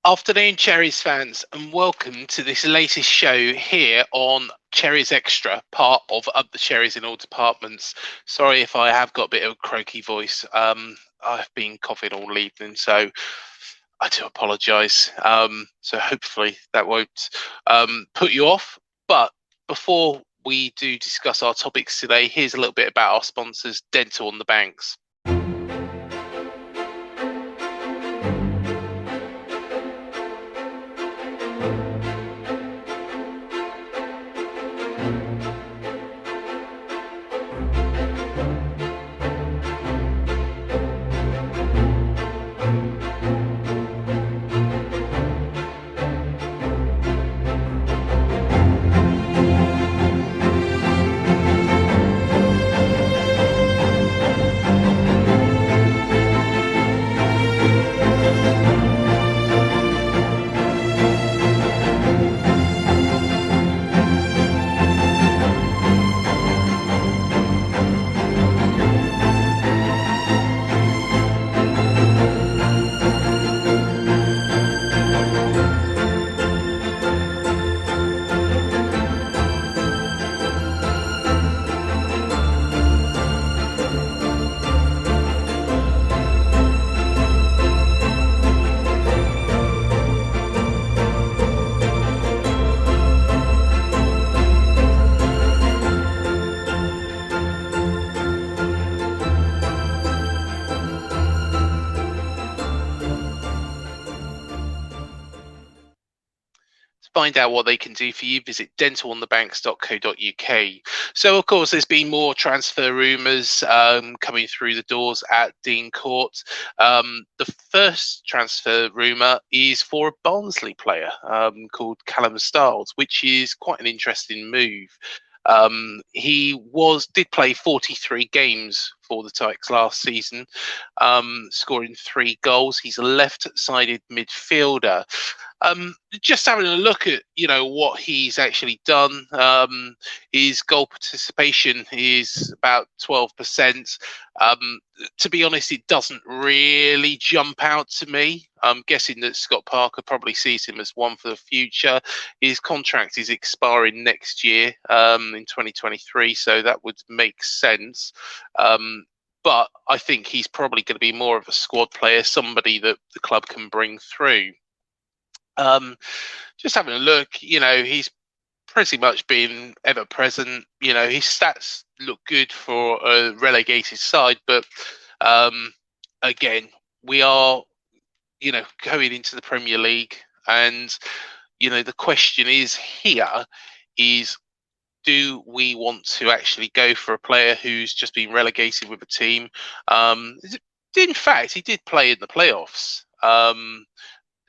Afternoon, Cherries fans, and welcome to this latest show here on Cherries Extra, part of Up the Cherries in All Departments. Sorry if I have got a bit of a croaky voice. I've been coughing all evening, so I do apologise. So hopefully that won't put you off. But before we do discuss our topics today, here's a little bit about our sponsors, Dental on the Banks. Find out what they can do for you, visit dentalonthebanks.co.uk. So, of course, there's been more transfer rumours coming through the doors at Dean Court. The first transfer rumour is for a Barnsley player called Callum, which is quite an interesting move. He did play 43 games for the Tykes last season, scoring 3 goals. He's a left-sided midfielder. Just having a look at what he's actually done. His goal participation is about 12%. To be honest, it doesn't really jump out to me. I'm guessing that Scott Parker probably sees him as one for the future. His contract is expiring next year in 2023, so that would make sense. But I think he's probably going to be more of a squad player, somebody that the club can bring through. Just having a look, he's pretty much been ever present. His stats look good for a relegated side, but again, we are, going into the Premier League, and the question is do we want to actually go for a player who's just been relegated with a team? In fact, he did play in the playoffs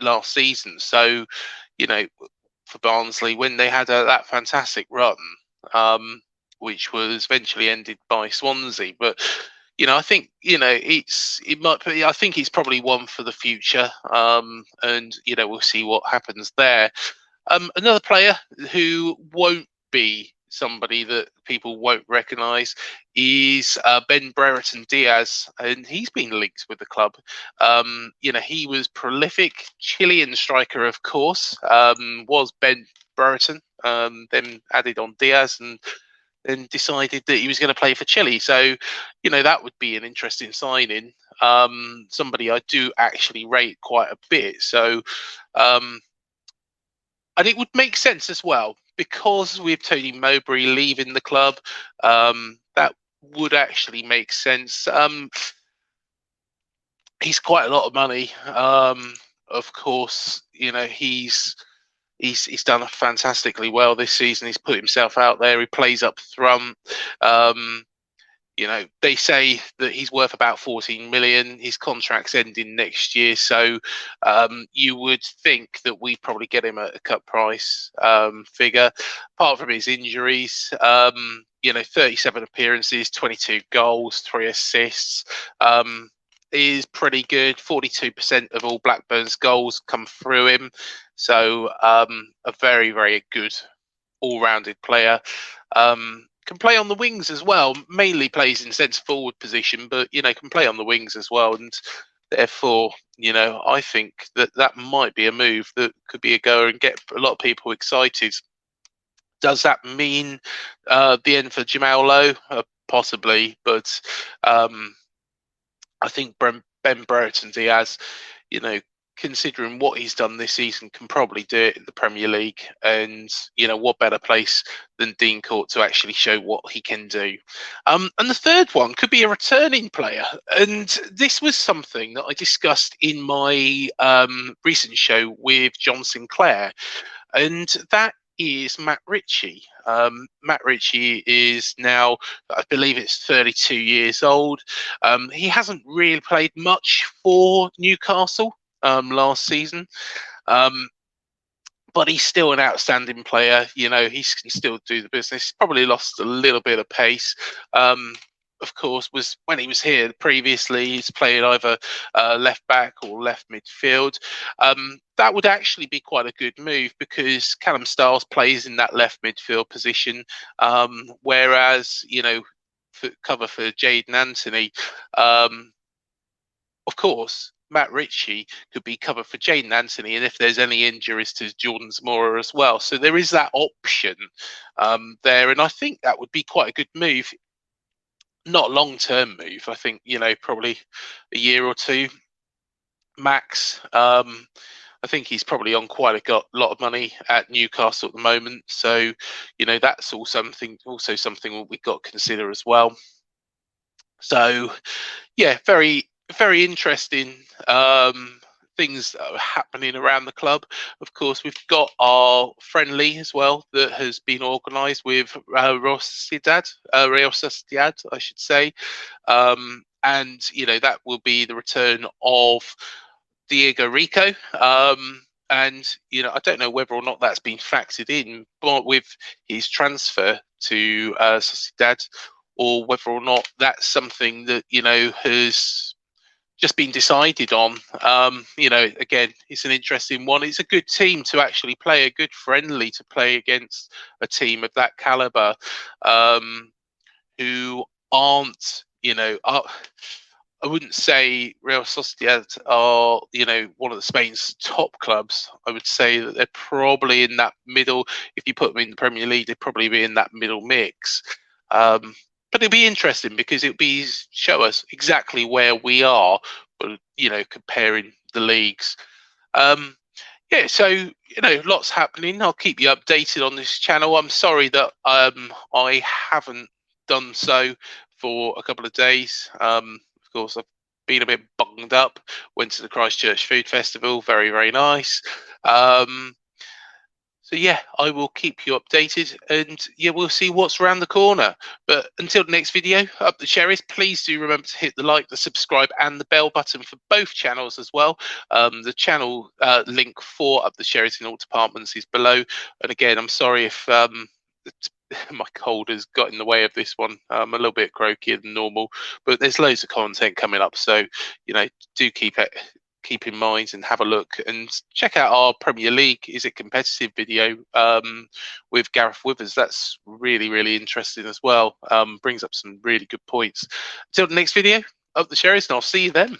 last season, so for Barnsley when they had that fantastic run, which was eventually ended by Swansea. But I think I think it's probably one for the future, and we'll see what happens there. Another player who won't be somebody that people won't recognise is Ben Brereton Diaz, and he's been linked with the club. He was prolific Chilean striker, of course, was Ben Brereton, then added on Díaz, and then decided that he was going to play for Chile. So, that would be an interesting signing. Somebody I do actually rate quite a bit. So, and it would make sense as well, because with Tony Mowbray leaving the club, that would actually make sense. He's quite a lot of money. Of course, he's done fantastically well this season. He's put himself out there. He plays up front. They say that he's worth about 14 million. His contract's ending next year, so you would think that we probably get him at a cut price figure. Apart from his injuries, 37 appearances, 22 goals, 3 assists. Is pretty good. 42% of all Blackburn's goals come through him. So a very, very good all-rounded player. Can play on the wings as well. Mainly plays in centre forward position, but can play on the wings as well. And therefore, you know, I think that that might be a move that could be a goer and get a lot of people excited. Does that mean the end for Jamal Lowe? Possibly, but I think Ben Brereton Diaz, you know, considering what he's done this season, can probably do it in the Premier League. And, you know, what better place than Dean Court to actually show what he can do. And the third one could be a returning player. And this was something that I discussed in my recent show with John Sinclair. And that is Matt Ritchie. Matt Ritchie is now, I believe it's 32 years old. He hasn't really played much for Newcastle last season. But he's still an outstanding player. You know, he can still do the business. Probably lost a little bit of pace. Of course, was when he was here previously, he's playing either left back or left midfield. That would actually be quite a good move because Callum Stiles plays in that left midfield position, whereas, you know, cover for Jaden Anthony. Of course, Matt Ritchie could be covered for Jaden Anthony, and if there's any injuries to Jordan Zamora as well. So there is that option there, and I think that would be quite a good move. Not a long-term move. I think, you know, probably a year or two max. I think he's probably on quite a lot of money at Newcastle at the moment. So, you know, that's also something we've got to consider as well. So, yeah, very, very interesting things that are happening around the club. Of course, we've got our friendly as well that has been organised with Real Sociedad, I should say. And, you know, that will be the return of Diego Rico. And, you know, I don't know whether or not that's been factored in, but with his transfer to Sociedad, or whether or not that's something that, you know, has just been decided on. You know, again, it's an interesting one. It's a good team to actually play, a good friendly to play against a team of that caliber, who aren't, you know, I wouldn't say Real Sociedad are, you know, one of the Spain's top clubs. I would say that they're probably in that middle. If you put them in the Premier League, they'd probably be in that middle mix. But it'll be interesting because it'll be show us exactly where we are, but, you know, comparing the leagues. Yeah, so, you know, lots happening. I'll keep you updated on this channel. I'm sorry that I haven't done so for a couple of days. Of course, I've been a bit bunged up. Went to the Christchurch Food Festival. Very, very nice. So yeah, I will keep you updated, and yeah, we'll see what's around the corner. But until the next video, up the cherries, please do remember to hit the like, the subscribe, and the bell button for both channels as well. The channel link for Up the Cherries in all departments is below. And again, I'm sorry if my cold has got in the way of this one. I'm a little bit croakier than normal, but there's loads of content coming up, so, you know, do keep in mind and have a look and check out our Premier League Is It Competitive video with Gareth Withers. That's really, really interesting as well. Brings up some really good points. Until the next video, Up the Cherries, and I'll see you then.